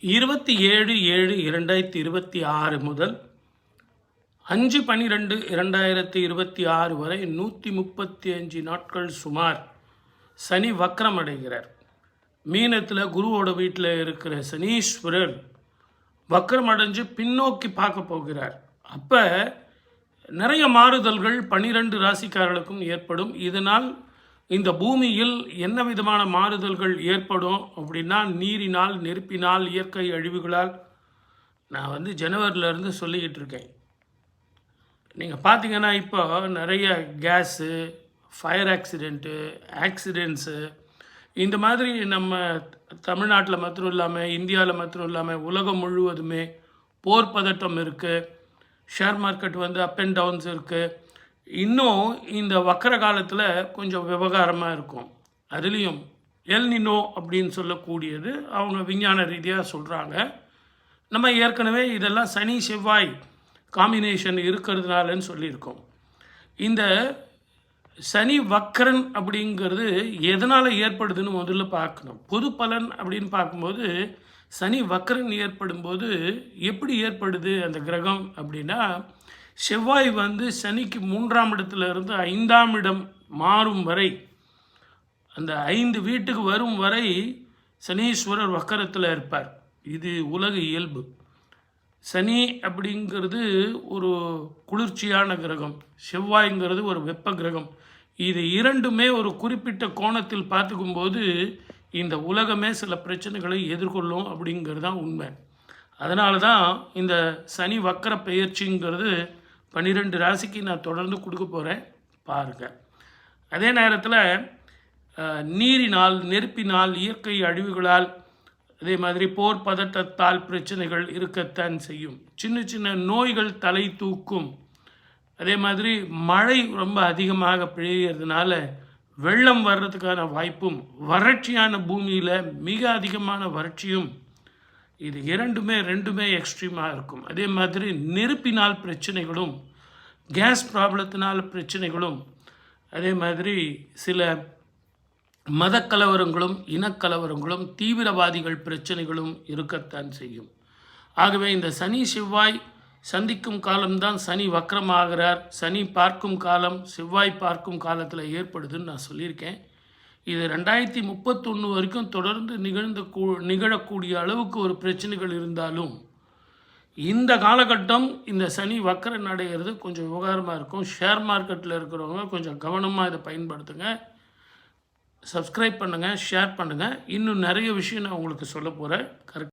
27/7/2026 முதல் 5/12/2026 வரை 135 நாட்கள் சுமார் சனி வக்ரம் அடைகிறார். மீனத்தில் குருவோட வீட்டில் இருக்கிற சனீஸ்வரர் வக்ரம் அடைஞ்சு பின்னோக்கி பார்க்க போகிறார். அப்போ நிறைய மாறுதல்கள் 12 ராசிக்காரர்களுக்கும் ஏற்படும். இதனால் இந்த பூமியில் என்ன விதமான மாறுதல்கள் ஏற்படும் அப்படின்னா, நீரினால், நெருப்பினால், இயற்கை அழிவுகளால். நான் ஜனவரியிலேருந்து சொல்லிக்கிட்டு இருக்கேன். நீங்கள் பார்த்தீங்கன்னா இப்போ நிறைய கேஸு, ஃபயர் ஆக்சிடெண்ட்ஸு இந்த மாதிரி நம்ம தமிழ்நாட்டில் மாத்திரம் இல்லாமல், இந்தியாவில் மாத்திரம் இல்லாமல், உலகம் முழுவதுமே போர் பதட்டம் இருக்குது. Share market up and downs இருக்குது. இன்னும் இந்த வக்கர காலத்தில் கொஞ்சம் விவகாரமாக இருக்கும். அதுலேயும் எல்னினோ அப்படின்னு சொல்லக்கூடியது அவங்க விஞ்ஞான ரீதியாக சொல்கிறாங்க. நம்ம ஏற்கனவே இதெல்லாம் சனி செவ்வாய் காம்பினேஷன் இருக்கிறதுனாலன்னு சொல்லியிருக்கோம். இந்த சனி வக்கரன் அப்படிங்கிறது எதனால் ஏற்படுதுன்னு முதல்ல பார்க்கணும். பொது பலன் அப்படின்னு பார்க்கும்போது சனி வக்கரன் ஏற்படும்போது எப்படி ஏற்படுது அந்த கிரகம் அப்படின்னா, செவ்வாய் சனிக்கு 3ஆம் இடத்துலேருந்து 5ஆம் இடம் மாறும் வரை, அந்த 5 வீட்டுக்கு வரும் வரை சனீஸ்வரர் வக்கரத்தில் இருப்பார். இது உலக இயல்பு. சனி அப்படிங்கிறது ஒரு குளிர்ச்சியான கிரகம், செவ்வாய்ங்கிறது ஒரு வெப்ப கிரகம். இது இரண்டுமே ஒரு குறிப்பிட்ட கோணத்தில் பார்த்துக்கும்போது இந்த உலகமே சில பிரச்சனைகளை எதிர்கொள்ளும் அப்படிங்கிறது தான் உண்மை. அதனால தான் இந்த சனி வக்கர பெயர்ச்சிங்கிறது 12 ராசிக்கு நான் தொடர்ந்து கொடுக்க போகிறேன், பாருங்கள். அதே நேரத்தில் நீரினால், நெருப்பினால், இயற்கை அழிவுகளால், அதே மாதிரி போர் பதட்டத்தால் பிரச்சனைகள் இருக்கத்தான் செய்யும். சின்ன சின்ன நோய்கள் தலை தூக்கும். அதே மாதிரி மழை ரொம்ப அதிகமாக பெய்கிறதுனால வெள்ளம் வர்றதுக்கான வாய்ப்பும், வறட்சியான பூமியில் மிக அதிகமான வறட்சியும், இது ரெண்டுமே எக்ஸ்ட்ரீமாக இருக்கும். அதே மாதிரி நெருப்பினால் பிரச்சனைகளும், கேஸ் ப்ராப்ளத்தினால் பிரச்சனைகளும், அதே மாதிரி சில மதக்கலவரங்களும், இனக்கலவரங்களும், தீவிரவாதிகள் பிரச்சனைகளும் இருக்கத்தான் செய்யும். ஆகவே இந்த சனி செவ்வாய் சந்திக்கும் காலம்தான் சனி வக்ரமாகிறார். சனி பார்க்கும் காலம் செவ்வாய் பார்க்கும் காலத்தில் ஏற்படுதுன்னு நான் சொல்லியிருக்கேன். இது 2031 வரைக்கும் தொடர்ந்து நிகழக்கூடிய அளவுக்கு ஒரு பிரச்சனைகள் இருந்தாலும், இந்த காலகட்டம் இந்த சனி வக்கரன் அடைகிறது கொஞ்சம் விவகாரமாக இருக்கும். ஷேர் மார்க்கெட்டில் இருக்கிறவங்க கொஞ்சம் கவனமாக இதை பயன்படுத்துங்க. சப்ஸ்கிரைப் பண்ணுங்கள், ஷேர் பண்ணுங்கள். இன்னும் நிறைய விஷயம் நான் உங்களுக்கு சொல்ல போகிறேன். கரெக்ட்.